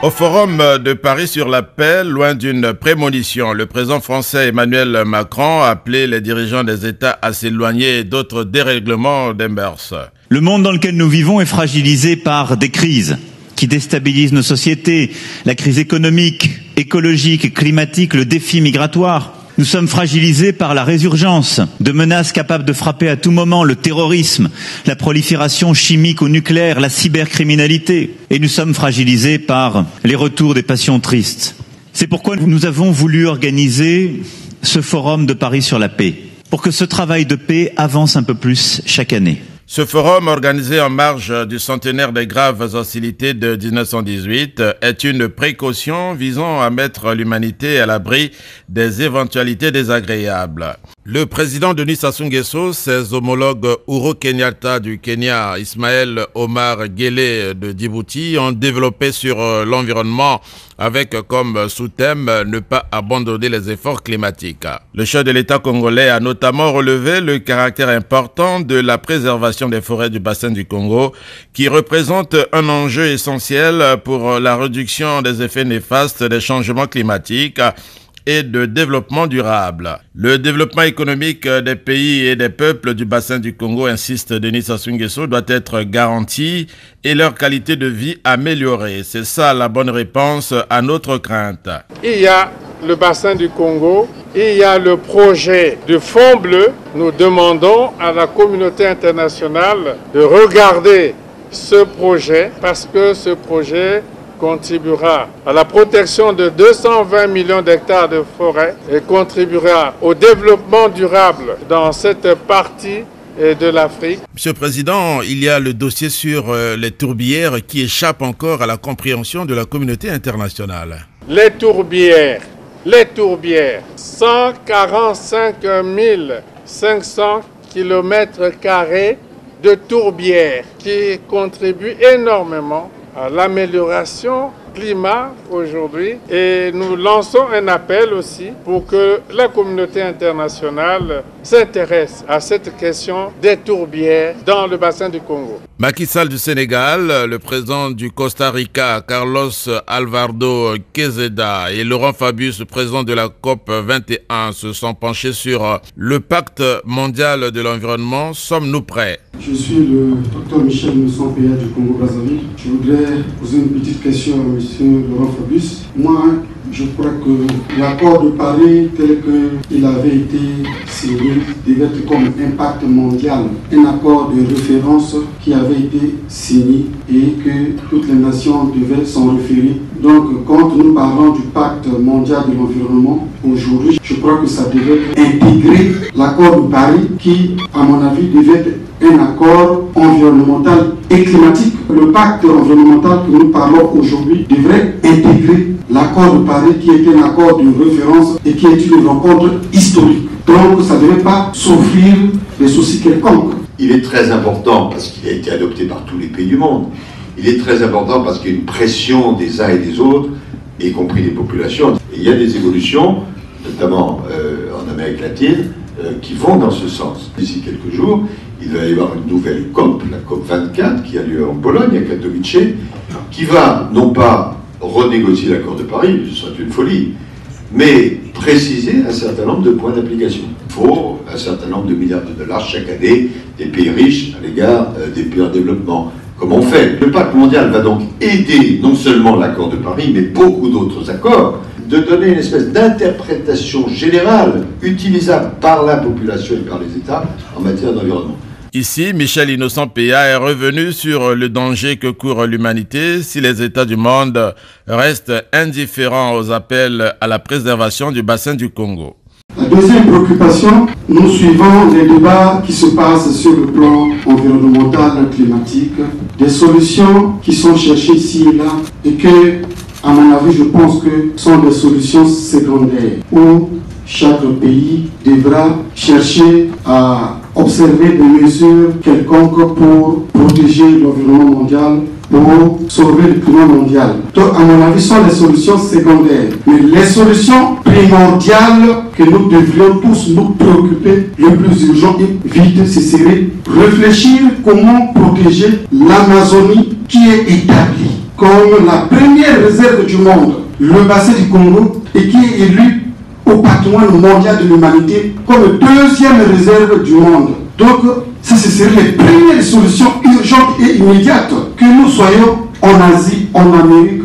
Au forum de Paris sur la paix, loin d'une prémonition, le président français Emmanuel Macron a appelé les dirigeants des États à s'éloigner d'autres dérèglements des mœurs. Le monde dans lequel nous vivons est fragilisé par des crises qui déstabilisent nos sociétés, la crise économique, écologique, climatique, le défi migratoire. Nous sommes fragilisés par la résurgence de menaces capables de frapper à tout moment, le terrorisme, la prolifération chimique ou nucléaire, la cybercriminalité. Et nous sommes fragilisés par les retours des passions tristes. C'est pourquoi nous avons voulu organiser ce forum de Paris sur la paix, pour que ce travail de paix avance un peu plus chaque année. Ce forum, organisé en marge du centenaire des graves hostilités de 1918, est une précaution visant à mettre l'humanité à l'abri des éventualités désagréables. Le président Denis Sassou Nguesso, ses homologues Uhuru Kenyatta du Kenya, Ismaël Omar Guelleh de Djibouti ont développé sur l'environnement avec comme sous-thème « Ne pas abandonner les efforts climatiques ». Le chef de l'État congolais a notamment relevé le caractère important de la préservation des forêts du bassin du Congo, qui représente un enjeu essentiel pour la réduction des effets néfastes des changements climatiques et de développement durable. Le développement économique des pays et des peuples du bassin du Congo, insiste Denis Sassou Nguesso, doit être garanti et leur qualité de vie améliorée. C'est ça la bonne réponse à notre crainte. Il y a le bassin du Congo, il y a le projet du Fonds bleu. Nous demandons à la communauté internationale de regarder ce projet parce que ce projet contribuera à la protection de 220 millions d'hectares de forêt et contribuera au développement durable dans cette partie de l'Afrique. Monsieur le Président, il y a le dossier sur les tourbières qui échappe encore à la compréhension de la communauté internationale. Les tourbières, 145 500 km² de tourbières qui contribuent énormément à l'amélioration climat aujourd'hui, et nous lançons un appel aussi pour que la communauté internationale s'intéresse à cette question des tourbières dans le bassin du Congo. Macky Sall du Sénégal, le président du Costa Rica, Carlos Alvaro Quezada, et Laurent Fabius, président de la COP 21, se sont penchés sur le pacte mondial de l'environnement. Sommes-nous prêts? Je suis le Dr Michel Innocent Péa du Congo-Brazzaville. Je voudrais poser une petite question à M. Laurent Fabius. Moi, je crois que l'accord de Paris tel qu'il avait été signé devait être comme un pacte mondial, un accord de référence qui avait été signé et que toutes les nations devaient s'en référer. Donc, quand nous parlons du pacte mondial de l'environnement, aujourd'hui, je crois que ça devait intégrer l'accord de Paris qui, à mon avis, devait être un accord environnemental et climatique. Le pacte environnemental que nous parlons aujourd'hui devrait intégrer l'accord de Paris qui est un accord de référence et qui est une rencontre historique. Donc ça ne devait pas s'offrir des soucis quelconques. Il est très important parce qu'il a été adopté par tous les pays du monde. Il est très important parce qu'il y a une pression des uns et des autres, y compris des populations. Et il y a des évolutions, notamment en Amérique latine, qui vont dans ce sens. D'ici quelques jours, il va y avoir une nouvelle COP, la COP 24, qui a lieu en Pologne, à Katowice, qui va non pas renégocier l'accord de Paris, ce serait une folie, mais préciser un certain nombre de points d'application. Il faut un certain nombre de milliards de dollars chaque année des pays riches à l'égard des pays en développement. Comment on fait? Le pacte mondial va donc aider non seulement l'accord de Paris, mais beaucoup d'autres accords, de donner une espèce d'interprétation générale utilisable par la population et par les États en matière d'environnement. Ici, Michel Innocent Péa est revenu sur le danger que court l'humanité si les États du monde restent indifférents aux appels à la préservation du bassin du Congo. La deuxième préoccupation, nous suivons les débats qui se passent sur le plan environnemental, climatique, des solutions qui sont cherchées ici et là et que, à mon avis, je pense que sont des solutions secondaires où chaque pays devra chercher à observer des mesures quelconques pour protéger l'environnement mondial, pour sauver le climat mondial. Donc, à mon avis, ce sont les solutions secondaires. Mais les solutions primordiales que nous devrions tous nous préoccuper, le plus urgent et vite, ce serait réfléchir comment protéger l'Amazonie qui est établie comme la première réserve du monde, le bassin du Congo, et qui est élu au patrimoine mondial de l'humanité comme deuxième réserve du monde. Donc, ça, ce serait les premières solutions urgentes et immédiates, que nous soyons en Asie, en Amérique,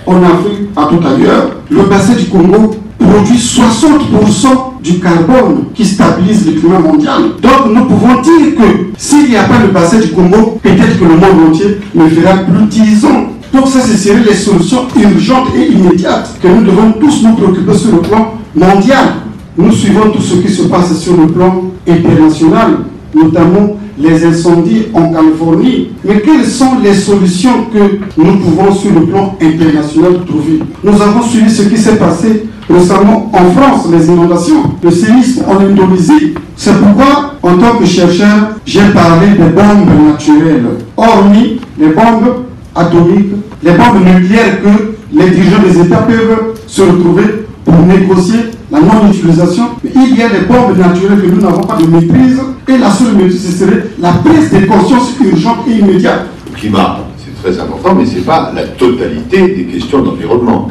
en Afrique, à tout ailleurs. Le bassin du Congo produit 60% du carbone qui stabilise le climat mondial. Donc nous pouvons dire que s'il n'y a pas le bassin du Congo, peut-être que le monde entier ne fera plus 10 ans. Donc ça, ce seraient les solutions urgentes et immédiates que nous devons tous nous préoccuper sur le plan mondial. Nous suivons tout ce qui se passe sur le plan international, notamment les incendies en Californie. Mais quelles sont les solutions que nous pouvons sur le plan international trouver? Nous avons suivi ce qui s'est passé récemment en France, les inondations, le séisme en Indonésie. C'est pourquoi, en tant que chercheur, j'ai parlé des bombes naturelles, hormis les bombes atomiques, les bombes nucléaires que les dirigeants des États peuvent se retrouver pour négocier la non-utilisation. Mais il y a des bombes naturelles que nous n'avons pas de maîtrise, et la seule maîtrise, ce serait la prise de conscience urgente et immédiate. Le climat, c'est très important, mais ce n'est pas la totalité des questions d'environnement.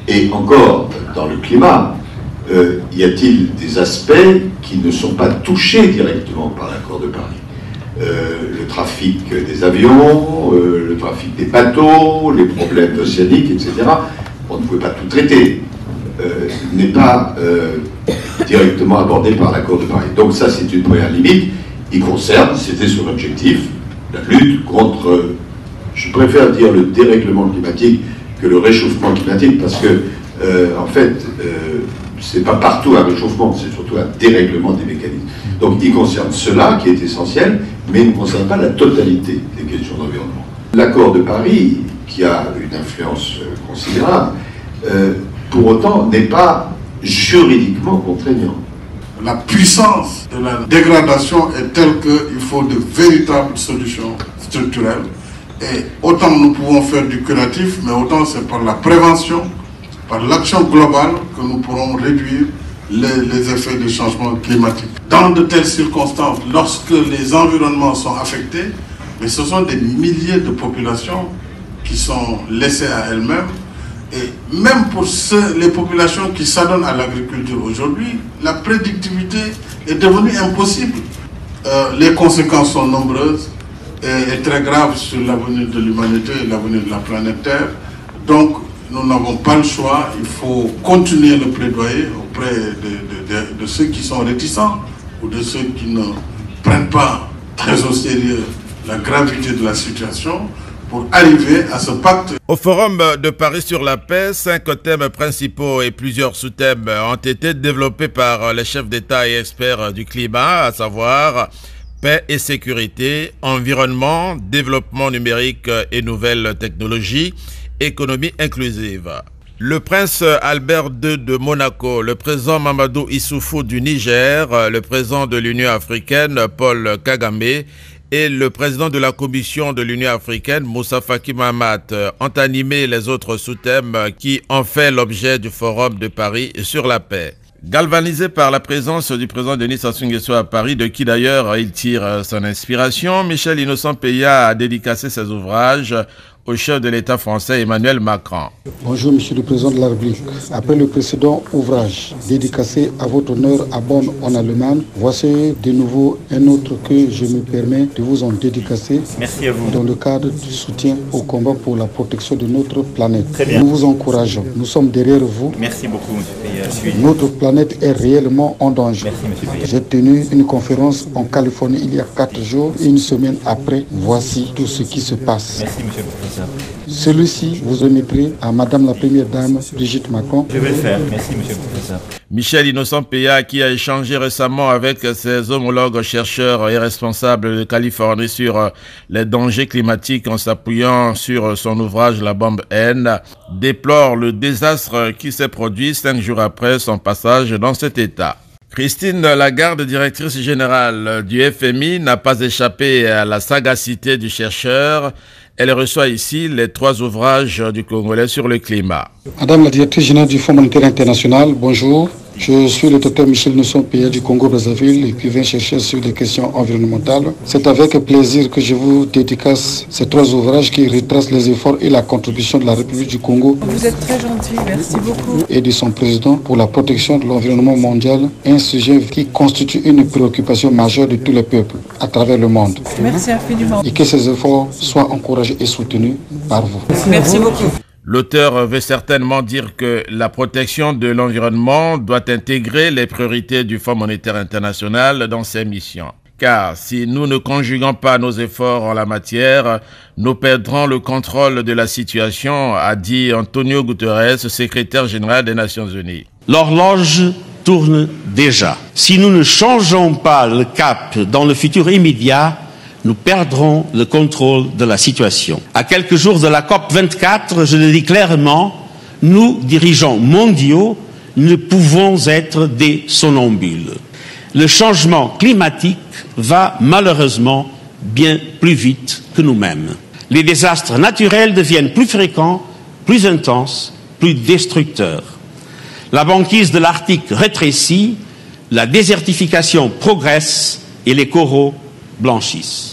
Et encore, dans le climat, y a-t-il des aspects qui ne sont pas touchés directement par l'accord de Paris? Le trafic des avions, le trafic des bateaux, les problèmes océaniques, etc. On ne pouvait pas tout traiter. N'est pas directement abordé par l'accord de Paris. Donc ça, c'est une première limite. Il concerne, c'était son objectif, la lutte contre, je préfère dire le dérèglement climatique que le réchauffement climatique, parce que, en fait, c'est pas partout un réchauffement, c'est surtout un dérèglement des mécanismes. Donc il concerne cela qui est essentiel, mais il ne concerne pas la totalité des questions d'environnement. L'accord de Paris, qui a une influence considérable, pour autant, n'est pas juridiquement contraignant. La puissance de la dégradation est telle qu'il faut de véritables solutions structurelles. Et autant nous pouvons faire du curatif, mais autant c'est par la prévention, par l'action globale que nous pourrons réduire les effets du changement climatique. Dans de telles circonstances, lorsque les environnements sont affectés, mais ce sont des milliers de populations qui sont laissées à elles-mêmes. Et même pour les populations qui s'adonnent à l'agriculture aujourd'hui, la prédictivité est devenue impossible. Les conséquences sont nombreuses et très graves sur l'avenir de l'humanité et l'avenir de la planète Terre. Donc, nous n'avons pas le choix. Il faut continuer le plaidoyer auprès de ceux qui sont réticents ou de ceux qui ne prennent pas très au sérieux la gravité de la situation, pour arriver à ce pacte. Au Forum de Paris sur la paix, 5 thèmes principaux et plusieurs sous-thèmes ont été développés par les chefs d'État et experts du climat, à savoir paix et sécurité, environnement, développement numérique et nouvelles technologies, économie inclusive. Le prince Albert II de Monaco, le président Mamadou Issoufou du Niger, le président de l'Union africaine Paul Kagame et le président de la Commission de l'Union africaine, Moussa Faki Mahamat, ont animé les autres sous-thèmes qui ont fait l'objet du Forum de Paris sur la paix. Galvanisé par la présence du président Denis Sassou Nguesso à Paris, de qui d'ailleurs il tire son inspiration, Michel Innocent Peya a dédicacé ses ouvrages au chef de l'État français Emmanuel Macron. Bonjour Monsieur le Président de la République. Après le précédent ouvrage dédicacé à votre honneur à Bonn en Allemagne, voici de nouveau un autre que je me permets de vous en dédicacer. Merci à vous. Dans le cadre du soutien au combat pour la protection de notre planète. Très bien. Nous vous encourageons. Nous sommes derrière vous. Merci beaucoup, M. Peya. Notre planète est réellement en danger. Merci, M. Peya. J'ai tenu une conférence en Californie il y a 4 jours. Une semaine après, voici tout ce qui se passe. Merci, M. le Président. Celui-ci vous remettrez à Madame la Première Dame Brigitte Macron. Je vais le faire. Merci, M. le Président. Michel Innocent Peya, qui a échangé récemment avec ses homologues chercheurs et responsables de Californie sur les dangers climatiques en s'appuyant sur son ouvrage La bombe N, déplore le désastre qui s'est produit 5 jours après son passage dans cet état. Christine Lagarde, directrice générale du FMI, n'a pas échappé à la sagacité du chercheur. Elle reçoit ici les 3 ouvrages du Congolais sur le climat. Madame la directrice générale du Fonds monétaire international, bonjour. Je suis le docteur Michel Nosson-Péa du Congo-Brazzaville, écrivain chercheur sur les questions environnementales. C'est avec plaisir que je vous dédicace ces 3 ouvrages qui retracent les efforts et la contribution de la République du Congo. Vous êtes très gentil, merci beaucoup. Et de son président pour la protection de l'environnement mondial, un sujet qui constitue une préoccupation majeure de tous les peuples à travers le monde. Merci infiniment. Et que ces efforts soient encouragés et soutenus par vous. Merci beaucoup. L'auteur veut certainement dire que la protection de l'environnement doit intégrer les priorités du Fonds monétaire international dans ses missions. Car si nous ne conjuguons pas nos efforts en la matière, nous perdrons le contrôle de la situation, a dit Antonio Guterres, secrétaire général des Nations Unies. L'horloge tourne déjà. Si nous ne changeons pas le cap dans le futur immédiat, nous perdrons le contrôle de la situation. À quelques jours de la COP24, je le dis clairement, nous, dirigeants mondiaux, ne pouvons être des somnambules. Le changement climatique va malheureusement bien plus vite que nous-mêmes. Les désastres naturels deviennent plus fréquents, plus intenses, plus destructeurs. La banquise de l'Arctique rétrécit, la désertification progresse et les coraux blanchissent.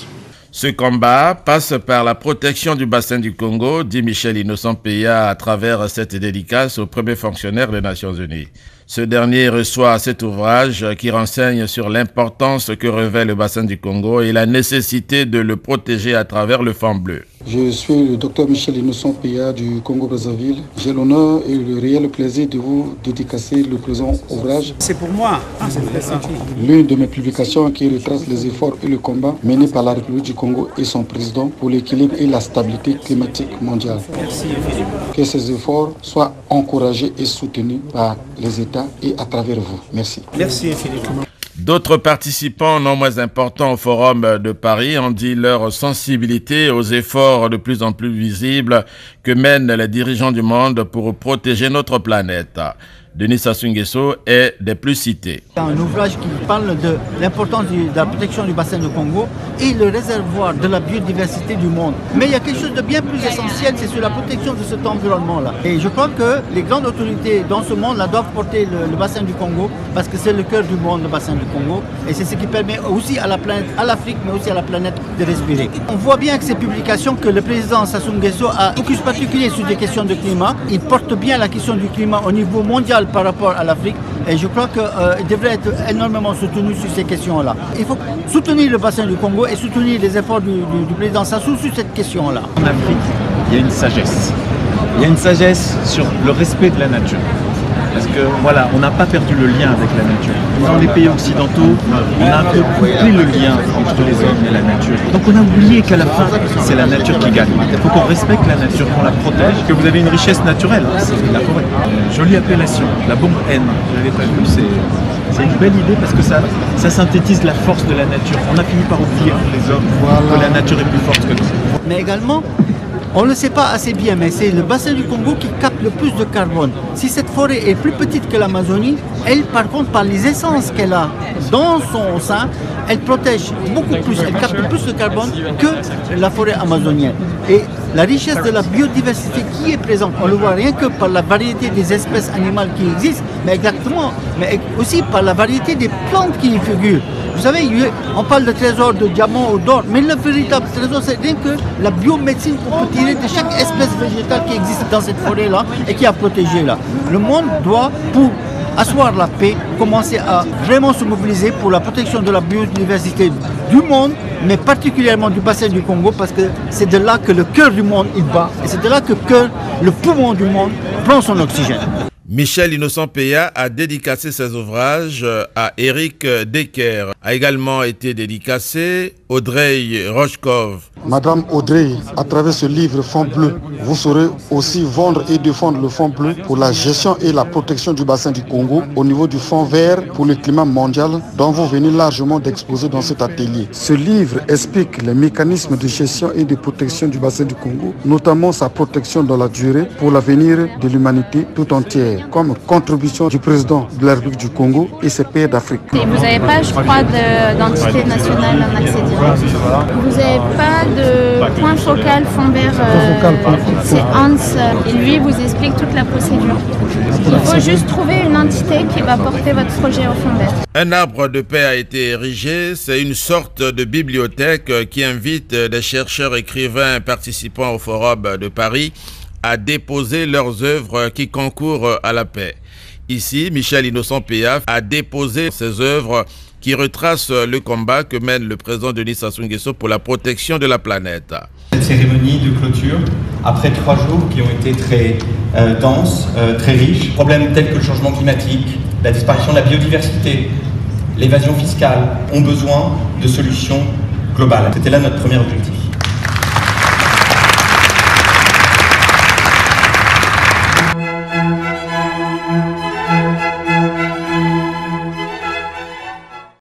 Ce combat passe par la protection du bassin du Congo, dit Michel Nosson-Péa à travers cette dédicace au premier fonctionnaire des Nations Unies. Ce dernier reçoit cet ouvrage qui renseigne sur l'importance que revêt le bassin du Congo et la nécessité de le protéger à travers le Fonds bleu. Je suis le docteur Michel Nosson-Péa du Congo-Brazzaville. J'ai l'honneur et le réel plaisir de vous dédicacer le présent ouvrage. C'est pour moi. C'est très gentil. L'une de mes publications qui retrace les efforts et le combat menés par la République du Congo et son président pour l'équilibre et la stabilité climatique mondiale. Merci, Philippe. Que ces efforts soient encouragés et soutenus par les États et à travers vous. Merci. Merci, Philippe. D'autres participants non moins importants au Forum de Paris ont dit leur sensibilité aux efforts de plus en plus visibles que mènent les dirigeants du monde pour protéger notre planète. Denis Sassou Nguesso est des plus cités. Un ouvrage qui parle de l'importance de la protection du bassin du Congo et le réservoir de la biodiversité du monde. Mais il y a quelque chose de bien plus essentiel, c'est sur la protection de cet environnement-là. Et je crois que les grandes autorités dans ce monde-là doivent porter le bassin du Congo parce que c'est le cœur du monde, le bassin du Congo. Et c'est ce qui permet aussi à la planète, à l'Afrique, mais aussi à la planète de respirer. On voit bien que ces publications que le président Sassou Nguesso a focus particulier sur des questions de climat. Il porte bien la question du climat au niveau mondial par rapport à l'Afrique et je crois qu'il devrait être énormément soutenu sur ces questions-là. Il faut soutenir le bassin du Congo et soutenir les efforts du président Sassou sur cette question-là. En Afrique, il y a une sagesse. Il y a une sagesse sur le respect de la nature. Parce que voilà, on n'a pas perdu le lien avec la nature. Dans les pays occidentaux, on a un peu coupé le lien entre les hommes et la nature. Donc on a oublié qu'à la fin, c'est la nature qui gagne. Il faut qu'on respecte la nature, qu'on la protège, que vous avez une richesse naturelle, c'est la forêt. Jolie appellation, la bombe N. Je l'avais pas vu, c'est une belle idée parce que ça synthétise la force de la nature. On a fini par oublier les hommes, que la nature est plus forte que nous. Mais également, on ne le sait pas assez bien, mais c'est le bassin du Congo qui capte le plus de carbone. Si cette forêt est plus petite que l'Amazonie, elle, par contre, par les essences qu'elle a dans son sein, elle protège beaucoup plus, elle capte plus de carbone que la forêt amazonienne. Et la richesse de la biodiversité qui est présente, on le voit rien que par la variété des espèces animales qui existent, mais aussi par la variété des plantes qui y figurent. Vous savez, on parle de trésor de diamants ou d'or, mais le véritable trésor, c'est rien que la biomédecine qu'on peut tirer de chaque espèce végétale qui existe dans cette forêt-là et qui est protégée là. Le monde doit, pour asseoir la paix, commencer à vraiment se mobiliser pour la protection de la biodiversité du monde, mais particulièrement du bassin du Congo, parce que c'est de là que le cœur du monde il bat, et c'est de là que le poumon du monde prend son oxygène. Michel Nosson-Péa a dédicacé ses ouvrages à Éric Decker. A également été dédicacé Audrey Rochkov. Madame Audrey, à travers ce livre Fonds bleu, vous saurez aussi vendre et défendre le Fonds bleu pour la gestion et la protection du bassin du Congo au niveau du Fonds vert pour le climat mondial dont vous venez largement d'exposer dans cet atelier. Ce livre explique les mécanismes de gestion et de protection du bassin du Congo, notamment sa protection dans la durée pour l'avenir de l'humanité tout entière, comme contribution du président de la République du Congo et ses pays d'Afrique. Vous n'avez pas, je crois, d'entité nationale en accès direct. Vous n'avez pas de point focal fond vert, c'est Hans, et lui vous explique toute la procédure. Il faut juste trouver une entité qui va porter votre projet au fond vert. Un arbre de paix a été érigé, c'est une sorte de bibliothèque qui invite des chercheurs, écrivains participant au Forum de Paris à déposer leurs œuvres qui concourent à la paix. Ici, Michel Innocent Péaf a déposé ses œuvres qui retracent le combat que mène le président Denis Sassou Nguesso pour la protection de la planète. Cette cérémonie de clôture, après 3 jours qui ont été très denses, très riches, problèmes tels que le changement climatique, la disparition de la biodiversité, l'évasion fiscale, ont besoin de solutions globales. C'était là notre premier objectif.